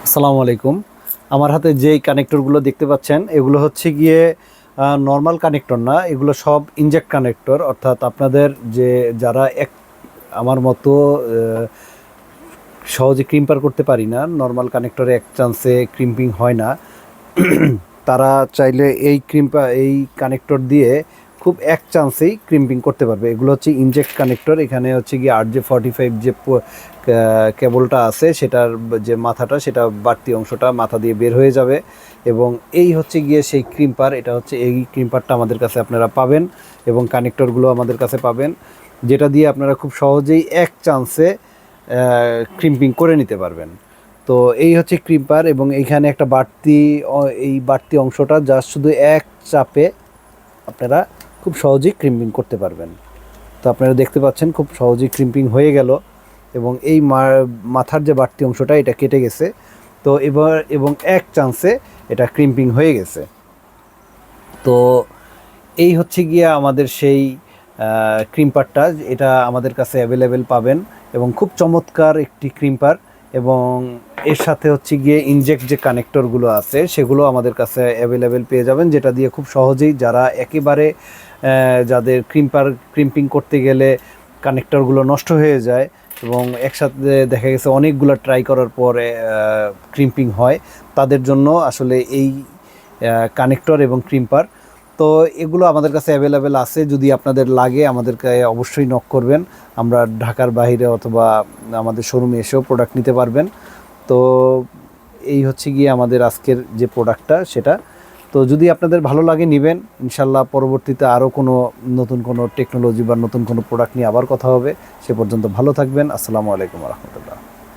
আসসালামু আলাইকুম। আমার হাতে যেই কানেক্টরগুলো দেখতে পাচ্ছেন এগুলো হচ্ছে গিয়ে নর্মাল কানেক্টর না, এগুলো সব ইনজেক্ট কানেক্টর। অর্থাৎ আপনাদের যে যারা আমার মতো সহজে ক্রিম্পার করতে পারি না, নর্মাল কানেক্টরে এক চান্সে ক্রিম্পিং হয় না, তারা চাইলে এই কানেক্টর দিয়ে খুব এক চান্সেই ক্রিম্পিং করতে পারবে। এগুলো হচ্ছে ইনজেক্ট কানেক্টর। এখানে হচ্ছে গিয়ে RJ45 যে কেবলটা আছে সেটার যে মাথাটা, সেটা বাড়তি অংশটা মাথা দিয়ে বের হয়ে যাবে এবং এই হচ্ছে গিয়ে সেই ক্রিম্পার। এটা হচ্ছে এই ক্রিম্পারটা আমাদের কাছে আপনারা পাবেন এবং কানেক্টরগুলো আমাদের কাছে পাবেন, যেটা দিয়ে আপনারা খুব সহজেই এক চান্সে ক্রিম্পিং করে নিতে পারবেন। তো এই হচ্ছে ক্রিম্পার এবং এইখানে একটা এই বাড়তি অংশটা জাস্ট শুধু এক চাপে আপনারা খুব সহজেই ক্রিম্পিং করতে পারবেন। তো আপনারা দেখতে পাচ্ছেন খুব সহজেই ক্রিম্পিং হয়ে গেল এবং এই মাথার যে বাড়তি অংশটা এটা কেটে গেছে। তো এবং এক চান্সে এটা ক্রিম্পিং হয়ে গেছে। তো এই হচ্ছে গিয়ে আমাদের সেই ক্রিম্পারটা, এটা আমাদের কাছে অ্যাভেলেবেল পাবেন এবং খুব চমৎকার একটি ক্রিম্পার। এবং এর সাথে হচ্ছে গিয়ে ইনজেক্ট যে কানেক্টরগুলো আছে সেগুলো আমাদের কাছে অ্যাভেলেবেল পেয়ে যাবেন, যেটা দিয়ে খুব সহজেই যারা একেবারে যাদের ক্রিম্পিং করতে গেলে কানেক্টরগুলো নষ্ট হয়ে যায় এবং একসাথে দেখা গেছে অনেকগুলো ট্রাই করার পরে ক্রিম্পিং হয়, তাদের জন্য আসলে এই কানেক্টর এবং ক্রিম্পার। তো এগুলো আমাদের কাছে অ্যাভেলেবেল আছে। যদি আপনাদের লাগে আমাদেরকে অবশ্যই নক করবেন। আমরা ঢাকার বাইরে অথবা আমাদের শোরুমে এসেও প্রোডাক্ট নিতে পারবেন। তো এই হচ্ছে গিয়ে আমাদের আজকের যে প্রোডাক্টটা সেটা। তো যদি আপনাদের ভালো লাগে নেবেন, ইনশাল্লাহ পরবর্তীতে আরও নতুন কোনো টেকনোলজি বা নতুন কোনো প্রোডাক্ট নিয়ে আবার কথা হবে। সে পর্যন্ত ভালো থাকবেন। আসসালামু আলাইকুম রহমতুল্লাহ।